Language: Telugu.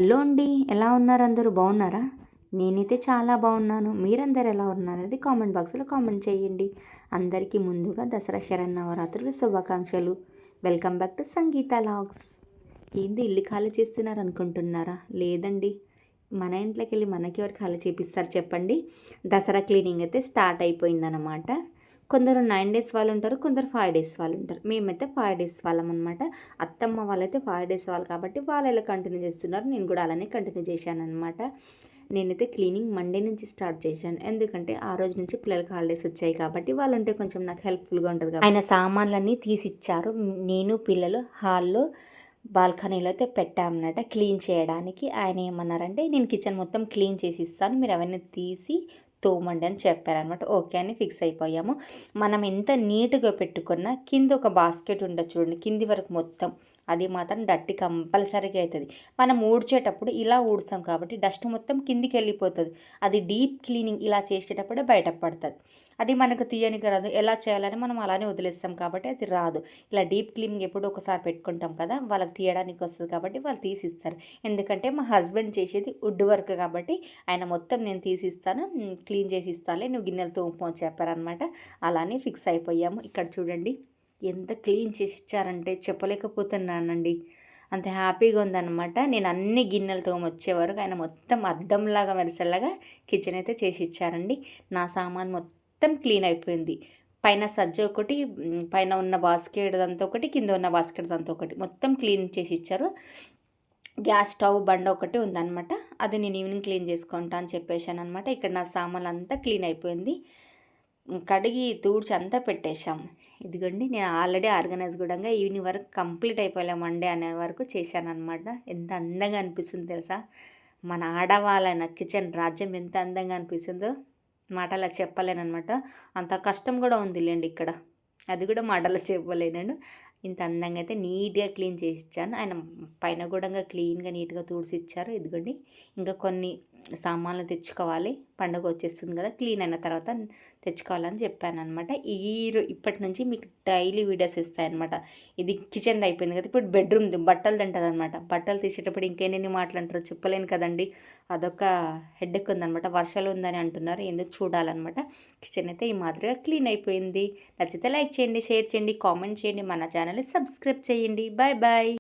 హలో అండి. ఎలా ఉన్నారు? అందరూ బాగున్నారా? నేనైతే చాలా బాగున్నాను. మీరందరూ ఎలా ఉన్నారనేది కామెంట్ బాక్స్లో కామెంట్ చేయండి. అందరికీ ముందుగా దసరా శరన్నవరాత్రులు శుభాకాంక్షలు. Welcome back to Sangeetha logs. ఏంది ఇల్లు ఖాళీ చేస్తున్నారు అనుకుంటున్నారా? లేదండి, మన ఇంట్లోకి వెళ్ళి మనకి ఎవరు ఖాళీ చేపిస్తారు చెప్పండి. దసరా క్లీనింగ్ అయితే స్టార్ట్ అయిపోయిందనమాట. కొందరు 9 డేస్ వాళ్ళు ఉంటారు, కొందరు 5 డేస్ వాళ్ళు ఉంటారు. మేమైతే 5 డేస్ వాళ్ళం అనమాట. అత్తమ్మ వాళ్ళైతే 5 డేస్ వాళ్ళు కాబట్టి వాళ్ళు ఎలా కంటిన్యూ చేస్తున్నారు, నేను కూడా అలానే కంటిన్యూ చేశాను అనమాట. నేనైతే క్లీనింగ్ మండే నుంచి స్టార్ట్ చేశాను. ఎందుకంటే ఆ రోజు నుంచి పిల్లలకి హాలిడేస్ వచ్చాయి కాబట్టి వాళ్ళంటే కొంచెం నాకు హెల్ప్ఫుల్గా ఉంటుంది కాబట్టి. ఆయన సామాన్లన్నీ తీసిచ్చారు. నేను పిల్లలు హాల్లో బాల్కనీలో అయితే పెట్టామన్నమాట క్లీన్ చేయడానికి. ఆయన ఏమన్నారంటే, నేను కిచెన్ మొత్తం క్లీన్ చేసి ఇస్తాను, మీరు అవన్నీ తీసి తోమండి అని చెప్పారనమాట. ఓకే అని ఫిక్స్ అయిపోయాము. మనం ఎంత నీట్గా పెట్టుకున్నా కింద ఒక బాస్కెట్ ఉండదు చూడండి, కింది వరకు మొత్తం అది మాత్రం డట్టి కంపల్సరీగా అవుతుంది. మనం ఊడ్చేటప్పుడు ఇలా ఊడుస్తాం కాబట్టి డస్ట్ మొత్తం కిందికి వెళ్ళిపోతుంది. అది డీప్ క్లీనింగ్ ఇలా చేసేటప్పుడే బయటపడుతుంది. అది మనకు తీయనికి రాదు. ఎలా చేయాలని మనం అలానే వదిలేస్తాం కాబట్టి అది రాదు. ఇలా డీప్ క్లీనింగ్ ఎప్పుడు ఒకసారి పెట్టుకుంటాం కదా, వాళ్ళకి తీయడానికి వస్తుంది కాబట్టి వాళ్ళు తీసిస్తారు. ఎందుకంటే మా హస్బెండ్ చేసేది వుడ్ వర్క్ కాబట్టి ఆయన మొత్తం నేను తీసిస్తాను, క్లీన్ చేసి ఇస్తానులే, నువ్వు గిన్నెలు తోముకో అని చెప్పారనమాట. అలానే ఫిక్స్ అయిపోయాము. ఇక్కడ చూడండి ఎంత క్లీన్ చేసి ఇచ్చారంటే చెప్పలేకపోతున్నానండి. అంత హ్యాపీగా ఉందన్నమాట. నేను అన్ని గిన్నెలు తోమి వచ్చే వరకు ఆయన మొత్తం అద్దంలాగా మెరిసేలాగా కిచెన్ అయితే చేసి ఇచ్చారండి. నా సామాన్ మొత్తం క్లీన్ అయిపోయింది. పైన సజ్జ ఒకటి, పైన ఉన్న బాస్కెట్ దంతా ఒకటి, కింద ఉన్న బాస్కెట్ దంతా ఒకటి, మొత్తం క్లీన్ చేసి ఇచ్చారు. గ్యాస్ స్టవ్ బండ ఒకటి ఉందన్నమాట, అది నేను ఈవినింగ్ క్లీన్ చేసుకుంటా అని చెప్పేశాను అనమాట. ఇక్కడ నా సామాన్లు అంతా క్లీన్ అయిపోయింది. కడిగి తూడ్చి అంతా పెట్టేశాం. ఇదిగోండి, నేను ఆల్రెడీ ఆర్గనైజ్ కూడా ఈవినింగ్ వరకు కంప్లీట్ అయిపోలే, మండే అనే వరకు చేశాను అనమాట. ఎంత అందంగా అనిపిస్తుంది తెలుసా, మన ఆడవాళ్ళ కిచెన్ రాజ్యం ఎంత అందంగా అనిపిస్తుందో మాటలా చెప్పలేనమాట. అంత కష్టం కూడా ఉందిలేండి ఇక్కడ, అది కూడా మాటలో చెప్పలేను. ఇంత అందంగా అయితే నీట్గా క్లీన్ చేసి ఇచ్చాను. ఆయన పైన కూడా క్లీన్గా నీట్గా తుడిచి ఇచ్చారు. ఇదిగోండి, ఇంకా కొన్ని సామాన్లు తెచ్చుకోవాలి, పండుగ వచ్చేస్తుంది కదా, క్లీన్ అయిన తర్వాత తెచ్చుకోవాలని చెప్పాను అనమాట. ఇప్పటి నుంచి మీకు డైలీ వీడియోస్ ఇస్తాయన్నమాట. ఇది కిచెన్ అయిపోయింది కదా, ఇప్పుడు బెడ్రూమ్ బట్టలు తింటుంది అనమాట. బట్టలు తీసేటప్పుడు ఇంకేనేని మాట్లాంటారో చెప్పలేను కదండి, అదొక హెడ్ఎక్ ఉందనమాట. వర్షాలు ఉందని అంటున్నారు, ఎందుకు చూడాలన్నమాట. కిచెన్ అయితే ఈ మాదిరిగా క్లీన్ అయిపోయింది. నచ్చితే లైక్ చేయండి, షేర్ చేయండి, కామెంట్ చేయండి, మన ఛానల్ని సబ్స్క్రైబ్ చేయండి. Bye bye.